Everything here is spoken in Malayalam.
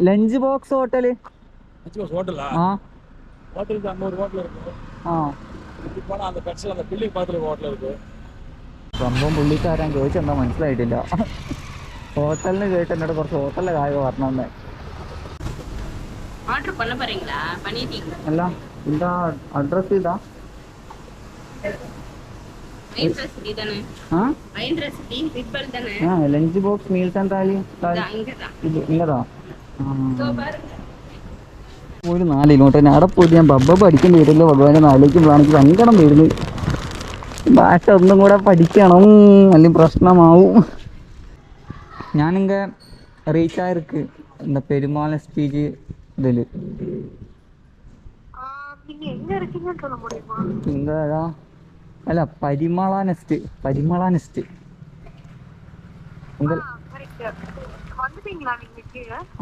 Lunch box hotel. ஹோட்டலா? ஹோட்டலுக்கு அங்க ஒரு ஹோட்டல் இருக்கு. இப்படி போனா அந்த பெட்ஸ்ல அந்த பில்டிங் பக்கத்துல ஒரு ஹோட்டல் இருக்கு. സംഭവം പുള്ളിക്കാരൻ ചോദിച്ചെന്താ മനസ്സിലായിട്ടില്ല. ഹോട്ടലിന് കേട്ട് എന്നോട് കുറച്ച് ഹോട്ടലിലെ കാര്യം പറഞ്ഞേ. ஆர்டர் பண்ண போறீங்களா? பண்ணிட்டீங்க? അല്ല എന്താ അഡ്രസ് ഇതാ? மைண்ட்ரஸ்டி தானே? மைண்ட்ரஸ்டி பிட்பல் தானே? ലഞ്ച് ബോക്സ് മീൽസ് ആൻഡ് താലി. ഇല്ലതാ ഒരു 4 കിലോമീറ്റർ അവിടെ പോയിട്ട് ഞാൻ ബബ്ബ പഠിക്കേണ്ടി വരില്ല. ഭഗവാനെ ആലോചിക്കുമ്പോഴാണ് എനിക്ക് സങ്കടം വരുന്നത്. ഭാഷ ഒന്നും കൂടെ പഠിക്കണം, അല്ലെങ്കിൽ പ്രശ്നമാവും. ഞാനിങ്ങ റീച്ച് ആയിருக்கு இந்த பெருமாள் ஸ்பீச் இதில். இங்கே അല്ല പരിമളാനെസ്റ്റ്.